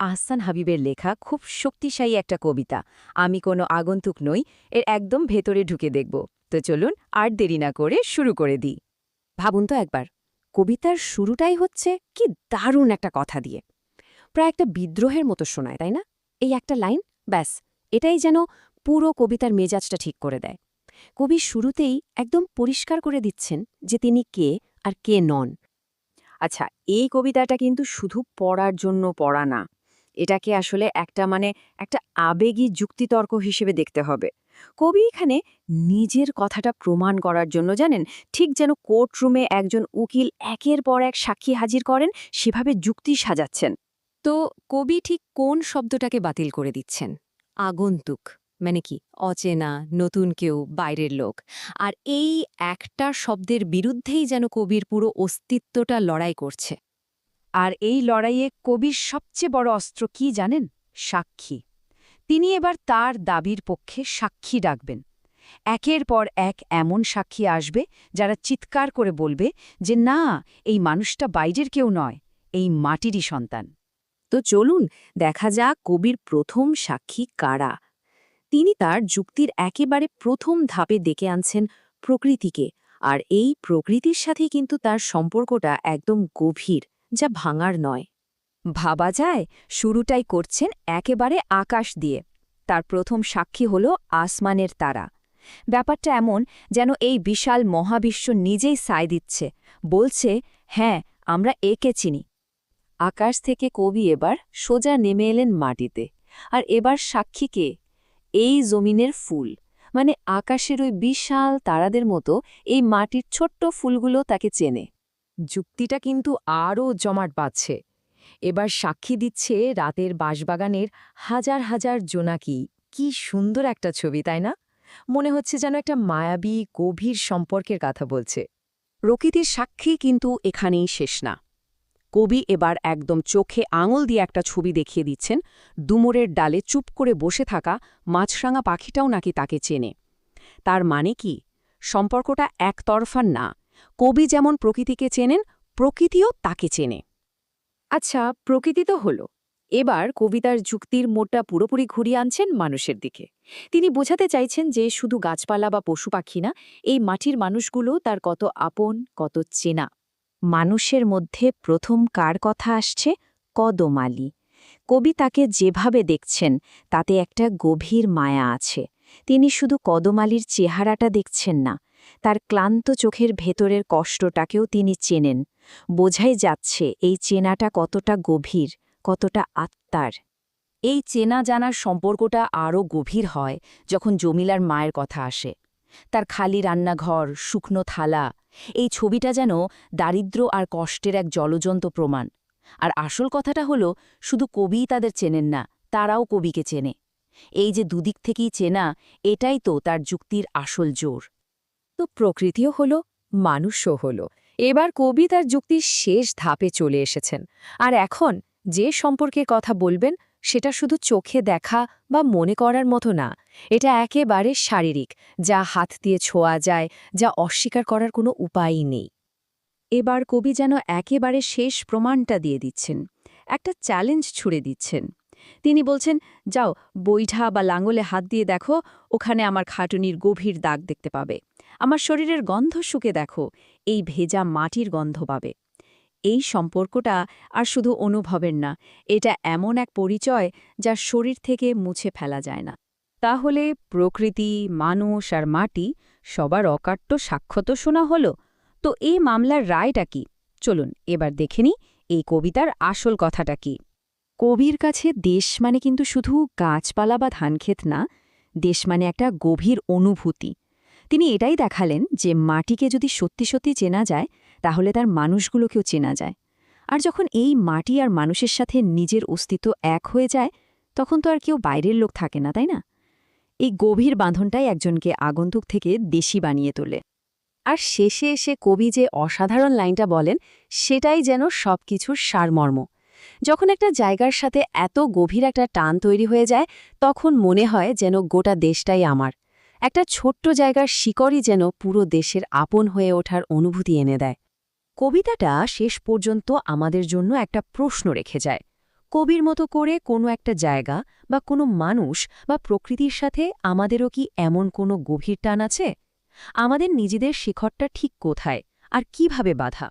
আহসান হাবিবের লেখা খুব শক্তিশালী একটা কবিতা। আমি কোনো আগন্তুক নই, এর একদম ভেতরে ঢুকে দেখব। তো চলুন আর দেরি না করে শুরু করে দিই। ভাবুন তো একবার, কবিতার শুরুটাই হচ্ছে কি দারুণ একটা কথা দিয়ে, প্রায় একটা বিদ্রোহের মতো শোনায়, তাই না? এই একটা লাইন, ব্যাস, এটাই যেন পুরো কবিতার মেজাজটা ঠিক করে দেয়। কবি শুরুতেই একদম পরিষ্কার করে দিচ্ছেন যে তিনি কে আর কে নন। আচ্ছা, এই কবিতাটা কিন্তু শুধু পড়ার জন্য পড়া না। এটাকে আসলে একটা আবেগী যুক্তিতর্ক হিসেবে দেখতে হবে। কবি এখানে নিজের কথাটা প্রমাণ করার জন্য, জানেন, ঠিক যেন কোর্টরুমে একজন উকিল একের পর এক সাক্ষী হাজির করেন, সেভাবে যুক্তি সাজাচ্ছেন। তো কবি ঠিক কোন শব্দটাকে বাতিল করে দিচ্ছেন? আগন্তুক, মানে কি? অচেনা, নতুন কেউ, বাইরের লোক। আর এই একটা শব্দের বিরুদ্ধেই যেন কবির পুরো অস্তিত্বটা লড়াই করছে। আর এই লড়াইয়ে কবির সবচেয়ে বড় অস্ত্র কি জানেন? সাক্ষী। তিনি এবার তার দাবির পক্ষে সাক্ষী ডাকবেন। একের পর এক এমন সাক্ষী আসবে যারা চিৎকার করে বলবে যে না, এই মানুষটা বাইরের কেউ নয়, এই মাটিরই সন্তান। তো চলুন দেখা যাক কবির প্রথম সাক্ষী কারা। তিনি তার যুক্তির একেবারে প্রথম ধাপে ডেকে আনছেন প্রকৃতিকে, আর এই প্রকৃতির সাথে কিন্তু তার সম্পর্কটা একদম গভীর, যা ভাঙার নয়। ভাবা যায়, শুরুটাই করছেন একেবারে আকাশ দিয়ে। তার প্রথম সাক্ষী হল আসমানের তারা। ব্যাপারটা এমন যেন এই বিশাল মহাবিশ্ব নিজেই সায় দিচ্ছে, বলছে হ্যাঁ, আমরা একে চিনি। আকাশ থেকে কবি এবার সোজা নেমে এলেন মাটিতে, আর এবার সাক্ষীকে এই জমিনের ফুল, মানে আকাশের ওই বিশাল তারাদের মতো এই মাটির ছোট্ট ফুলগুলো তাকে চেনে। যুক্তিটা কিন্তু আরও জমাট বাঁধছে। এবার সাক্ষী দিচ্ছে রাতের বাঁশবাগানের হাজার হাজার জোনাকি। কি সুন্দর একটা ছবি, তাই না? মনে হচ্ছে যেন একটা মায়াবী গভীর সম্পর্কের কথা বলছে। প্রকৃতির সাক্ষী কিন্তু এখানেই শেষ না। কবি এবার একদম চোখে আঙুল দিয়ে একটা ছবি দেখিয়ে দিচ্ছেন। ডুমুরের ডালে চুপ করে বসে থাকা মাছরাঙা পাখিটাও নাকি তাকে চেনে। তার মানে কি? সম্পর্কটা একতরফা না। কবি যেমন প্রকৃতিকে চেনেন, প্রকৃতিও তাকে চেনে। আচ্ছা, প্রকৃতি তো হলো। এবার কবিতার যুক্তির মোড়টা পুরোপুরি ঘুরিয়ে আনছেন মানুষের দিকে। তিনি বোঝাতে চাইছেন যে শুধু গাছপালা বা পশু পাখি না, এই মাটির মানুষগুলো তার কত আপন, কত চেনা। মানুষের মধ্যে প্রথম কার কথা আসছে? কদম আলী। কবি তাকে যেভাবে দেখছেন তাতে একটা গভীর মায়া আছে। তিনি শুধু কদম আলীর চেহারাটা দেখছেন না, তার ক্লান্ত চোখের ভেতরের কষ্টটাকেও তিনি চেনেন। বোঝাই যাচ্ছে এই চেনাটা কতটা গভীর, কতটা আত্মার। এই চেনা জানার সম্পর্কটা আরও গভীর হয় যখন জমিলার মায়ের কথা আসে। তার খালি রান্নাঘর, শুকনো থালা, এই ছবিটা যেন দারিদ্র্য আর কষ্টের এক জ্বলজ্বন্ত প্রমাণ। আর আসল কথাটা হলো, শুধু কবিই তাদের চেনেন না, তারাও কবিকে চেনে। এই যে দুদিক থেকেই চেনা, এটাই তো তার যুক্তির আসল জোর। তো প্রকৃতিও হলো, মানুষও হলো। এবার কবি তার যুক্তির শেষ ধাপে চলে এসেছেন। আর এখন যে সম্পর্কের কথা বলবেন সেটা শুধু চোখে দেখা বা মনে করার মতো না, এটা একেবারে শারীরিক, যা হাত দিয়ে ছোঁয়া যায়, যা অস্বীকার করার কোনো উপায়ই নেই। এবার কবি যেন একেবারে শেষ প্রমাণটা দিয়ে দিচ্ছেন, একটা চ্যালেঞ্জ ছুড়ে দিচ্ছেন। তিনি বলছেন, যাও, বৈঠা বা লাঙলে হাত দিয়ে দেখো, ওখানে আমার খাটুনির গভীর দাগ দেখতে পাবে। আমার শরীরের গন্ধ শুকে দেখো, এই ভেজা মাটির গন্ধ পাবে। এই সম্পর্কটা আর শুধু অনুভবের না, এটা এমন এক পরিচয় যা শরীর থেকে মুছে ফেলা যায় না। তাহলে প্রকৃতি, মানুষ আর মাটি সবার অকাট্য সাক্ষ্য তো শোনা হলো। তো এই মামলার রায়টা কি? চলুন এবার দেখে নিই এই কবিতার আসল কথাটা কি। কবির কাছে দেশ মানে কিন্তু শুধু গাছপালা বা ধানক্ষেত না, দেশ মানে একটা গভীর অনুভূতি। তিনি এটাই দেখালেন যে মাটিকে যদি সত্যি সত্যি চেনা যায়, তাহলে তার মানুষগুলোকেও চেনা যায়। আর যখন এই মাটি আর মানুষের সাথে নিজের অস্তিত্ব এক হয়ে যায়, তখন তো আর কেউ বাইরের লোক থাকে না, তাই না? এই গভীর বাঁধনটাই একজনকে আগন্তুক থেকে দেশি বানিয়ে তোলে। আর শেষে এসে কবি যে অসাধারণ লাইনটা বলেন, সেটাই যেন সবকিছুর সারমর্ম। যখন একটা জায়গার সাথে এত গভীর একটা টান তৈরি হয়ে যায়, তখন মনে হয় যেন গোটা দেশটাই আমার। একটা ছোট্ট জায়গার শিকড়ই যেন পুরো দেশের আপন হয়ে ওঠার অনুভূতি এনে দেয়। কবিতাটা শেষ পর্যন্ত আমাদের জন্য একটা প্রশ্ন রেখে যায়। কবির মতো করে কোনো একটা জায়গা বা কোনো মানুষ বা প্রকৃতির সাথে আমাদেরও কি এমন কোনো গভীর টান আছে? আমাদের নিজেদের শিখরটা ঠিক কোথায় আর কিভাবে বাঁধা?